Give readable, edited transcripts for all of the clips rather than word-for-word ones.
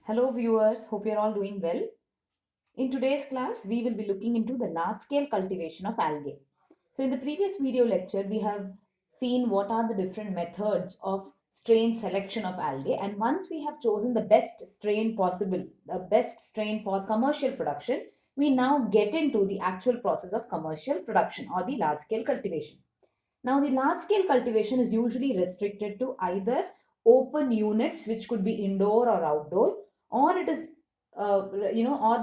Hello viewers, hope you're all doing well. In today's class, we will be looking into the large-scale cultivation of algae. So in the previous video lecture, we have seen what are the different methods of strain selection of algae, and once we have chosen the best strain possible, the best strain for commercial production, we now get into the actual process of commercial production or the large-scale cultivation. Now, the large scale cultivation is usually restricted to either open units, which could be indoor or outdoor, or it is, or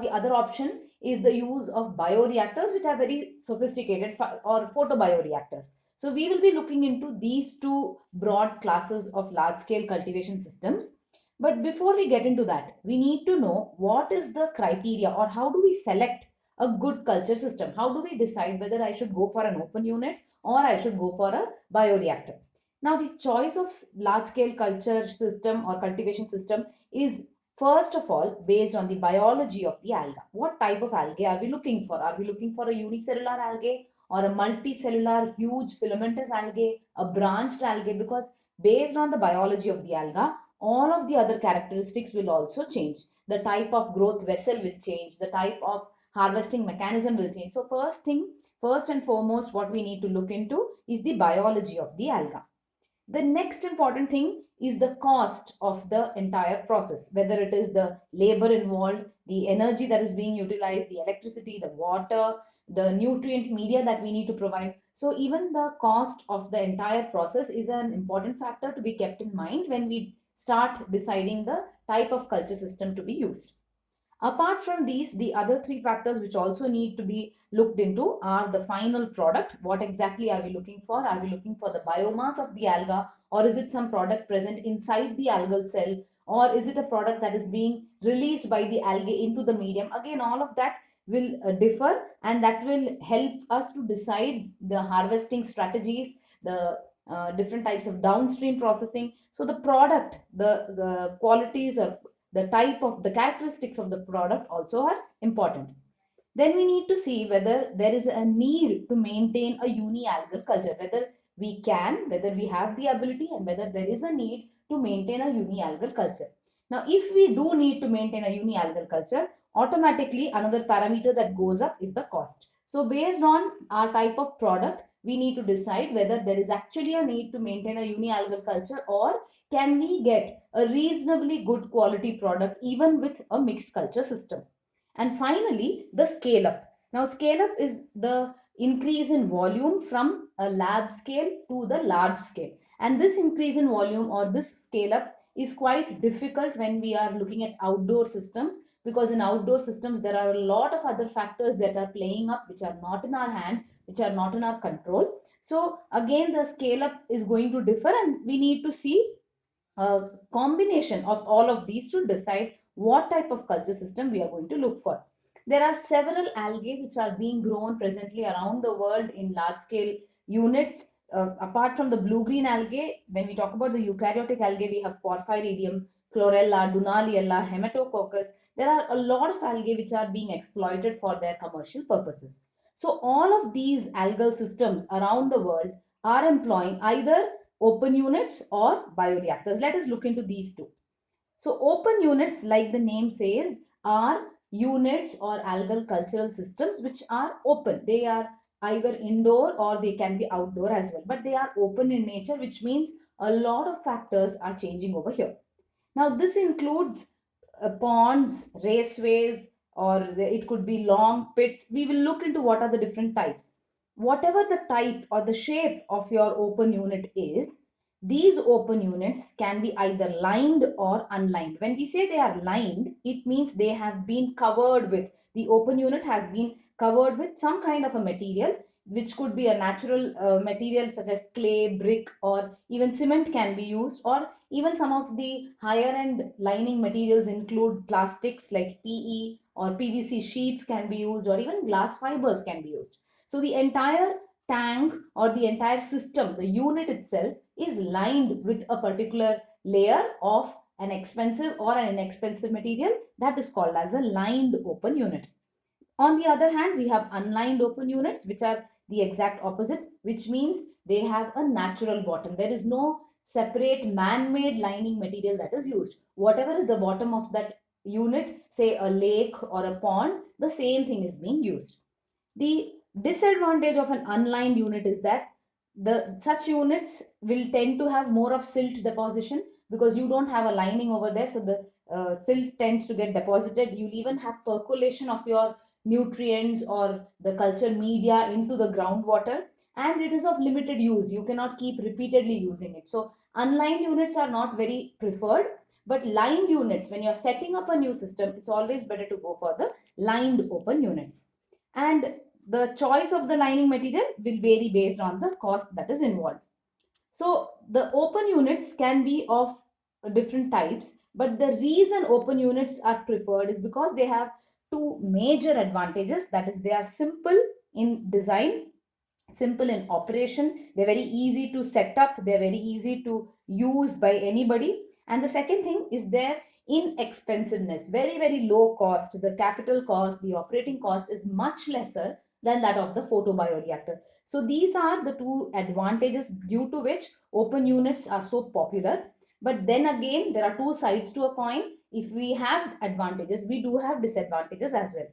the other option is the use of bioreactors, which are very sophisticated, or photobioreactors. So, we will be looking into these two broad classes of large scale cultivation systems. But before we get into that, we need to know what is the criteria or how do we select a good culture system? How do we decide whether I should go for an open unit or I should go for a bioreactor? Now, the choice of large scale culture system or cultivation system is first of all based on the biology of the alga. What type of algae are we looking for? Are we looking for a unicellular algae or a multicellular huge filamentous algae, a branched algae? Because based on the biology of the alga, all of the other characteristics will also change. The type of growth vessel will change, the type of harvesting mechanism will change. So first and foremost, what we need to look into is the biology of the alga. The next important thing is the cost of the entire process, whether it is the labor involved, the energy that is being utilized, the electricity, the water, the nutrient media that we need to provide. So even the cost of the entire process is an important factor to be kept in mind when we start deciding the type of culture system to be used. Apart from these, the other three factors which also need to be looked into are the final product. What exactly are we looking for? Are we looking for the biomass of the alga, or is it some product present inside the algal cell, or is it a product that is being released by the algae into the medium? Again, all of that will differ, and that will help us to decide the harvesting strategies, the different types of downstream processing. So the product, the qualities or the type of the characteristics of the product also are important. Then we need to see whether there is a need to maintain a unialgal culture, whether we have the ability and whether there is a need to maintain a unialgal culture. Now, if we do need to maintain a unialgal culture, automatically another parameter that goes up is the cost. So based on our type of product, we need to decide whether there is actually a need to maintain a unialgal culture, or can we get a reasonably good quality product even with a mixed culture system. And finally, the scale up. Now, scale up is the increase in volume from a lab scale to the large scale. And this increase in volume or this scale up is quite difficult when we are looking at outdoor systems, because in outdoor systems there are a lot of other factors that are playing up which are not in our hand, which are not in our control. So again, the scale up is going to differ, and we need to see a combination of all of these to decide what type of culture system we are going to look for. There are several algae which are being grown presently around the world in large scale units. Apart from the blue green algae, when we talk about the eukaryotic algae, we have Porphyridium, Chlorella, Dunaliella, Hematococcus. There are a lot of algae which are being exploited for their commercial purposes. So, all of these algal systems around the world are employing either open units or bioreactors. Let us look into these two. So open units, like the name says, are units or algal cultural systems which are open. They are either indoor or they can be outdoor as well, but they are open in nature, which means a lot of factors are changing over here. Now this includes ponds, raceways, or it could be long pits. We will look into what are the different types. Whatever the type or the shape of your open unit is, these open units can be either lined or unlined. When we say they are lined, it means they have been covered with, the open unit has been covered with some kind of a material, which could be a natural material such as clay, brick, or even cement can be used, or even some of the higher end lining materials include plastics like PE or PVC sheets can be used, or even glass fibers can be used. So the entire tank or the entire system, the unit itself, is lined with a particular layer of an expensive or an inexpensive material that is called as a lined open unit. On the other hand, we have unlined open units, which are the exact opposite, which means they have a natural bottom. There is no separate man-made lining material that is used. Whatever is the bottom of that unit, say a lake or a pond, the same thing is being used. The disadvantage of an unlined unit is that the such units will tend to have more of silt deposition because you don't have a lining over there, so the silt tends to get deposited. You'll even have percolation of your nutrients or the culture media into the groundwater, and it is of limited use. You cannot keep repeatedly using it. So unlined units are not very preferred, but lined units, when you're setting up a new system, it's always better to go for the lined open units. And the choice of the lining material will vary based on the cost that is involved. So the open units can be of different types, but the reason open units are preferred is because they have two major advantages. That is, they are simple in design, simple in operation, they're very easy to set up, they're very easy to use by anybody. And the second thing is their inexpensiveness, very, very low cost. The capital cost, the operating cost is much lesser than that of the photobioreactor. So these are the two advantages due to which open units are so popular. But then again, there are two sides to a coin. If we have advantages, we do have disadvantages as well.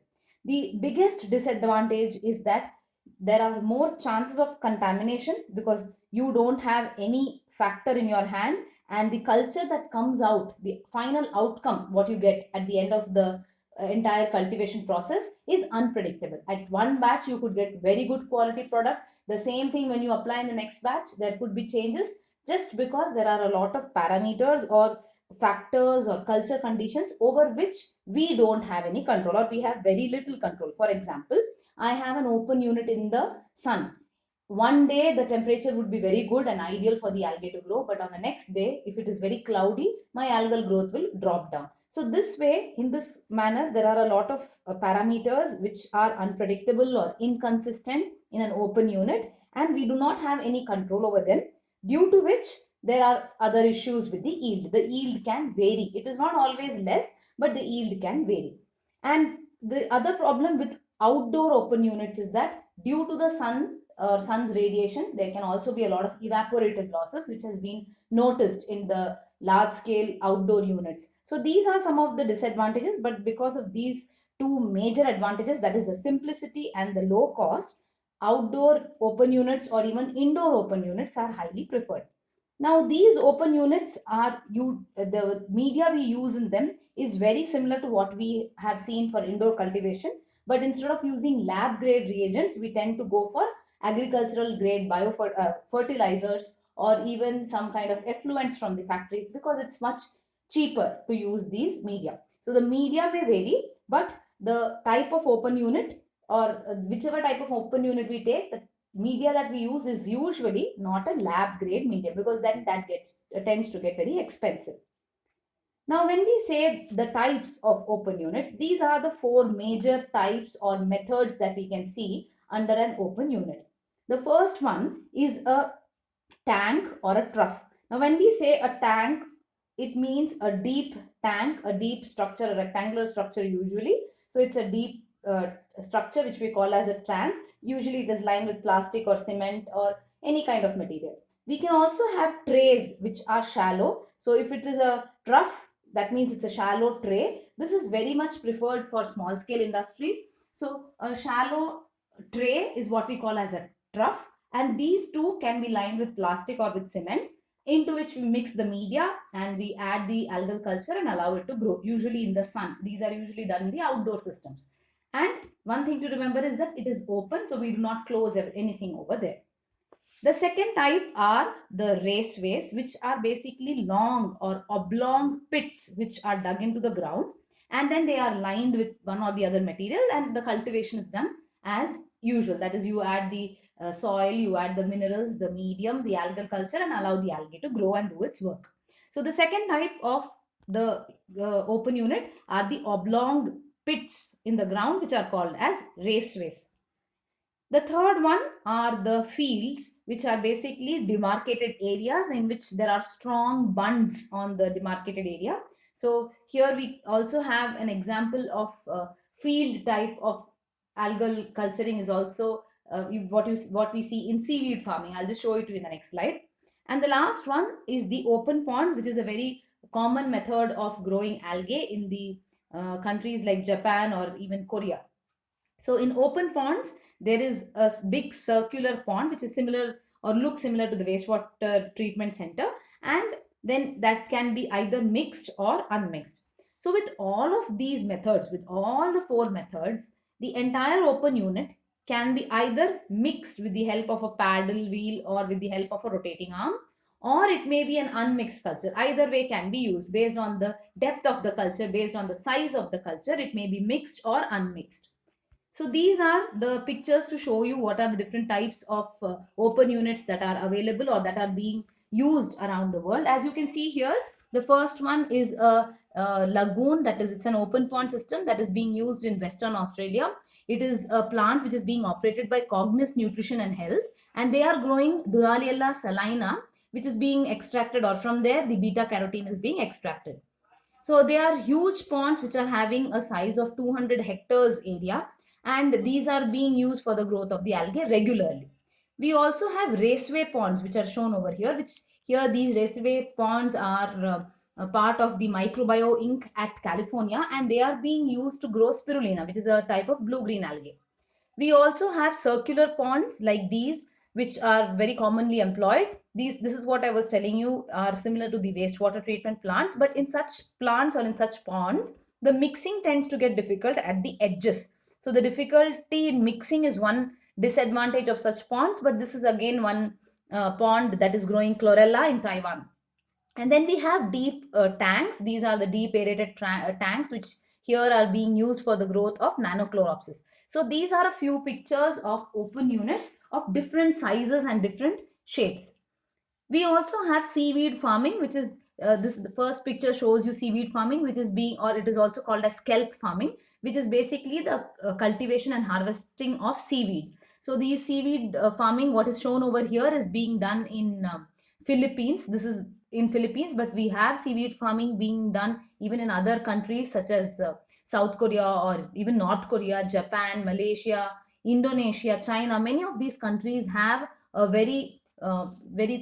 The biggest disadvantage is that there are more chances of contamination because you don't have any factor in your hand, and the culture that comes out, the final outcome, what you get at the end of the entire cultivation process is unpredictable. At one batch you could get very good quality product, the same thing when you apply in the next batch there could be changes, just because there are a lot of parameters or factors or culture conditions over which we don't have any control, or we have very little control. For example, I have an open unit in the sun. One day the temperature would be very good and ideal for the algae to grow, but on the next day, if it is very cloudy, my algal growth will drop down. So this way, in this manner, there are a lot of parameters which are unpredictable or inconsistent in an open unit, and we do not have any control over them, due to which there are other issues with the yield. The yield can vary. It is not always less, but the yield can vary. And the other problem with outdoor open units is that due to the sun or sun's radiation, there can also be a lot of evaporative losses, which has been noticed in the large scale outdoor units. So these are some of the disadvantages, but because of these two major advantages, that is the simplicity and the low cost, outdoor open units or even indoor open units are highly preferred. Now, these open units are the media we use in them is very similar to what we have seen for indoor cultivation, but instead of using lab grade reagents, we tend to go for agricultural grade fertilizers or even some kind of effluents from the factories, because it's much cheaper to use these media. So the media may vary, but the type of open unit or whichever type of open unit we take, the media that we use is usually not a lab grade media, because then that gets tends to get very expensive. Now, when we say the types of open units, these are the four major types or methods that we can see under an open unit. The first one is a tank or a trough. Now, when we say a tank, it means a deep tank, a deep structure, a rectangular structure usually. So it's a deep structure which we call as a tank. Usually it is lined with plastic or cement or any kind of material. We can also have trays which are shallow. So if it is a trough, that means it's a shallow tray. This is very much preferred for small scale industries. So a shallow tray is what we call as a trough, and these two can be lined with plastic or with cement, into which we mix the media and we add the algal culture and allow it to grow, usually in the sun. These are usually done in the outdoor systems. And one thing to remember is that it is open, so we do not close anything over there. The second type are the raceways, which are basically long or oblong pits which are dug into the ground, and then they are lined with one or the other material, and the cultivation is done as usual. That is, you add the soil, you add the minerals, the medium, the algal culture, and allow the algae to grow and do its work. So the second type of the open unit are the oblong pits in the ground, which are called as raceways. The third one are the fields, which are basically demarcated areas in which there are strong bunds on the demarcated area. So here we also have an example of field type of algal culturing is also what we see in seaweed farming. I'll just show it to you in the next slide. And the last one is the open pond, which is a very common method of growing algae in the countries like Japan or even Korea. So in open ponds, there is a big circular pond which is similar or looks similar to the wastewater treatment center, and then that can be either mixed or unmixed. So with all of these methods, with all the four methods, the entire open unit can be either mixed with the help of a paddle wheel or with the help of a rotating arm, or it may be an unmixed culture. Either way can be used based on the depth of the culture, based on the size of the culture. It may be mixed or unmixed. So these are the pictures to show you what are the different types of open units that are available or that are being used around the world. As you can see here, the first one is a lagoon, that is, it's an open pond system that is being used in Western Australia. It is a plant which is being operated by Cognis Nutrition and Health, and they are growing Duraliella salina, which is being extracted, or from there the beta carotene is being extracted. So they are huge ponds which are having a size of 200 hectares area, and these are being used for the growth of the algae regularly. We also have raceway ponds which are shown over here, which here these raceway ponds are a part of the Microbio Inc. at California, and they are being used to grow spirulina, which is a type of blue-green algae. We also have circular ponds like these, which are very commonly employed. This is what I was telling you, are similar to the wastewater treatment plants, but in such plants or in such ponds, the mixing tends to get difficult at the edges. So the difficulty in mixing is one disadvantage of such ponds, but this is again one pond that is growing chlorella in Taiwan. And then we have deep tanks. These are the deep aerated tanks which here are being used for the growth of Nanochloropsis. So these are a few pictures of open units of different sizes and different shapes. We also have seaweed farming, which is this the first picture shows you seaweed farming, which is being, or it is also called as kelp farming, which is basically the cultivation and harvesting of seaweed. So these seaweed farming, what is shown over here, is being done in Philippines. This is in Philippines, but we have seaweed farming being done even in other countries such as South Korea or even North Korea, Japan, Malaysia, Indonesia, China. Many of these countries have a very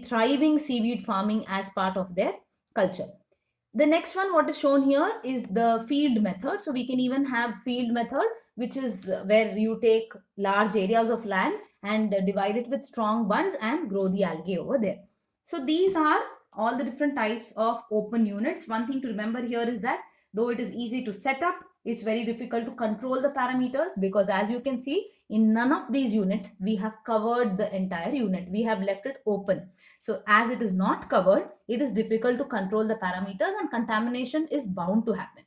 thriving seaweed farming as part of their culture. The next one, what is shown here, is the field method. So we can even have field method, which is where you take large areas of land and divide it with strong bunds and grow the algae over there. So these are all the different types of open units. One thing to remember here is that though it is easy to set up, it's very difficult to control the parameters, because as you can see, in none of these units we have covered the entire unit. We have left it open. So as it is not covered, it is difficult to control the parameters and contamination is bound to happen.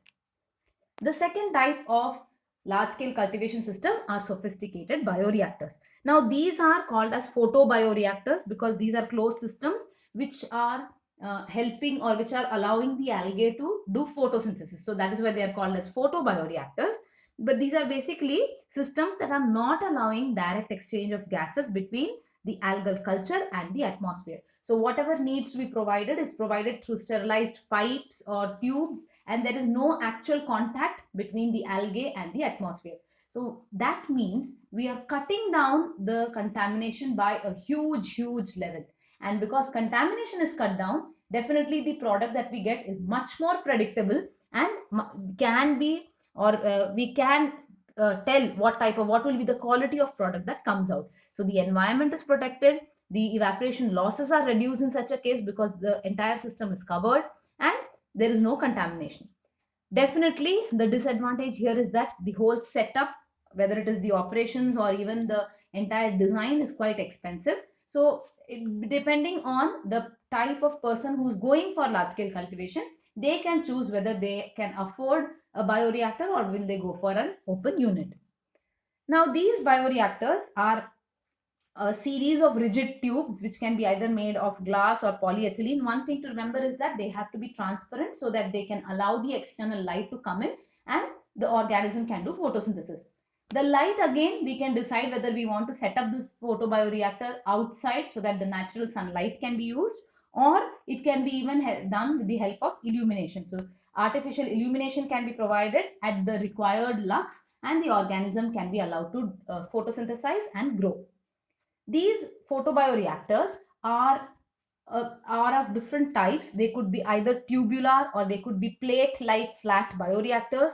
The second type of large scale cultivation system are sophisticated bioreactors. Now these are called as photobioreactors because these are closed systems which are helping or which are allowing the algae to do photosynthesis. So that is why they are called as photobioreactors. But these are basically systems that are not allowing direct exchange of gases between the algal culture and the atmosphere. So whatever needs to be provided is provided through sterilized pipes or tubes, and there is no actual contact between the algae and the atmosphere. So that means we are cutting down the contamination by a huge level. And because contamination is cut down, definitely the product that we get is much more predictable and can be, or we can tell what will be the quality of product that comes out. So the environment is protected, the evaporation losses are reduced in such a case because the entire system is covered and there is no contamination. Definitely the disadvantage here is that the whole setup, whether it is the operations or even the entire design, is quite expensive. So depending on the type of person who's going for large scale cultivation, they can choose whether they can afford a bioreactor or will they go for an open unit. Now these bioreactors are a series of rigid tubes which can be either made of glass or polyethylene. One thing to remember is that they have to be transparent so that they can allow the external light to come in and the organism can do photosynthesis. The light, again, we can decide whether we want to set up this photobioreactor outside so that the natural sunlight can be used, or it can be even done with the help of illumination. So artificial illumination can be provided at the required lux and the organism can be allowed to photosynthesize and grow. These photobioreactors are of different types. They could be either tubular or they could be plate-like flat bioreactors.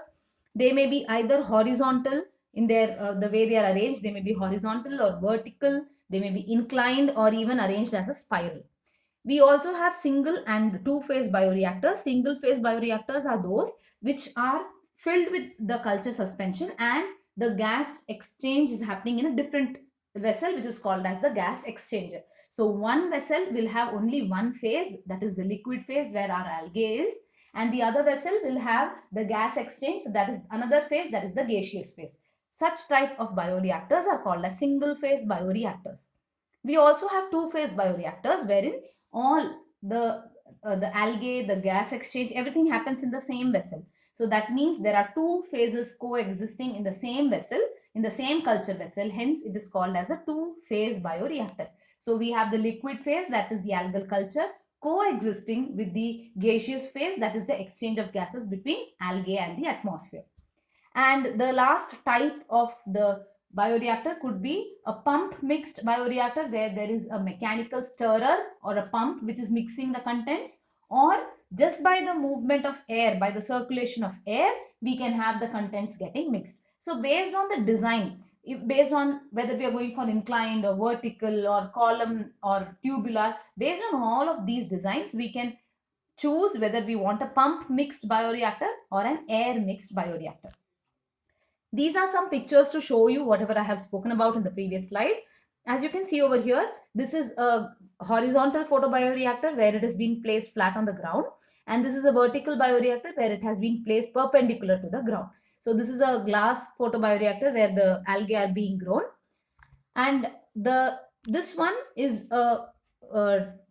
They may be either horizontal in their the way they are arranged. They may be horizontal or vertical. They may be inclined or even arranged as a spiral. We also have single and two-phase bioreactors. Single-phase bioreactors are those which are filled with the culture suspension, and the gas exchange is happening in a different vessel, which is called as the gas exchanger. So one vessel will have only one phase, that is the liquid phase where our algae is, and the other vessel will have the gas exchange, so that is another phase, that is the gaseous phase. Such type of bioreactors are called as single phase bioreactors. We also have two-phase bioreactors wherein all the algae, the gas exchange, everything happens in the same vessel. So that means there are two phases coexisting in the same vessel, in the same culture vessel. Hence, it is called as a two-phase bioreactor. So we have the liquid phase, that is the algal culture, coexisting with the gaseous phase, that is the exchange of gases between algae and the atmosphere. And the last type of the bioreactor could be a pump mixed bioreactor, where there is a mechanical stirrer or a pump which is mixing the contents, or just by the movement of air, by the circulation of air, we can have the contents getting mixed. So based on the design, based on whether we are going for inclined or vertical or column or tubular, based on all of these designs, we can choose whether we want a pump mixed bioreactor or an air mixed bioreactor. These are some pictures to show you whatever I have spoken about in the previous slide. As you can see over here, this is a horizontal photobioreactor where it is being placed flat on the ground, and this is a vertical bioreactor where it has been placed perpendicular to the ground. So this is a glass photobioreactor where the algae are being grown, and this one is a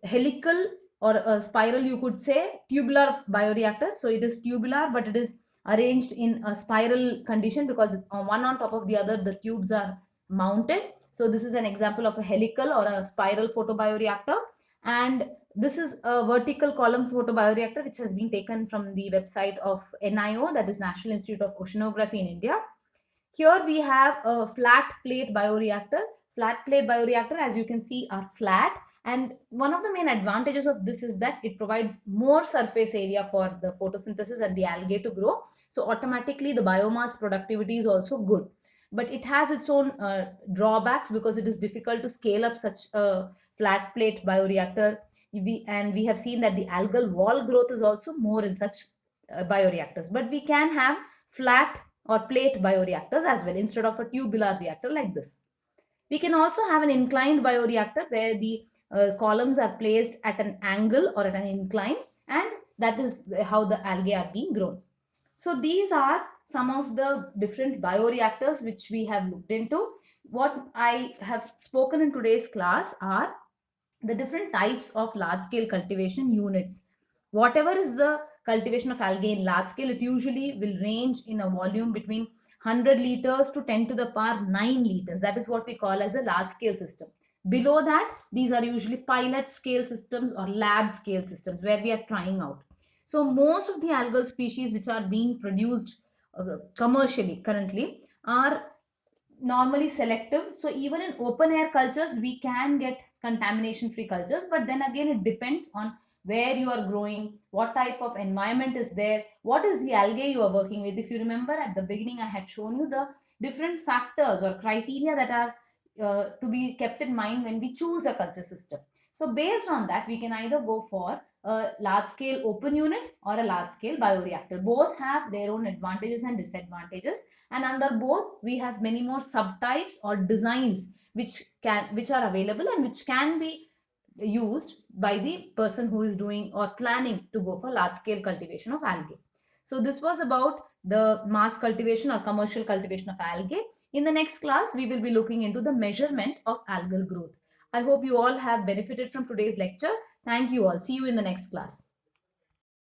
helical or a spiral, you could say, tubular bioreactor. So it is tubular, but it is arranged in a spiral condition because one on top of the other the tubes are mounted. So this is an example of a helical or a spiral photobioreactor, and this is a vertical column photobioreactor which has been taken from the website of NIO, that is National Institute of Oceanography in India. Here we have a flat plate bioreactor. Flat plate bioreactor, as you can see, are flat, and one of the main advantages of this is that it provides more surface area for the photosynthesis and the algae to grow. So automatically the biomass productivity is also good. But it has its own drawbacks because it is difficult to scale up such a flat plate bioreactor. And we have seen that the algal wall growth is also more in such bioreactors. But we can have flat or plate bioreactors as well instead of a tubular reactor like this. We can also have an inclined bioreactor where the columns are placed at an angle or at an incline, and that is how the algae are being grown. So these are some of the different bioreactors which we have looked into. What I have spoken in today's class are the different types of large scale cultivation units. Whatever is the cultivation of algae in large scale, it usually will range in a volume between 100 liters to 10 to the power 9 liters. That is what we call as a large scale system. Below that, these are usually pilot scale systems or lab scale systems where we are trying out. So most of the algal species which are being produced commercially currently are normally selective. So even in open air cultures, we can get contamination free cultures, but then again, it depends on where you are growing, what type of environment is there, what is the algae you are working with. If you remember at the beginning, I had shown you the different factors or criteria that are to be kept in mind when we choose a culture system. So based on that, we can either go for a large scale open unit or a large scale bioreactor. Both have their own advantages and disadvantages, and under both we have many more subtypes or designs which are available and which can be used by the person who is doing or planning to go for large scale cultivation of algae. So this was about the mass cultivation or commercial cultivation of algae. In the next class, we will be looking into the measurement of algal growth. I hope you all have benefited from today's lecture. Thank you all. See you in the next class.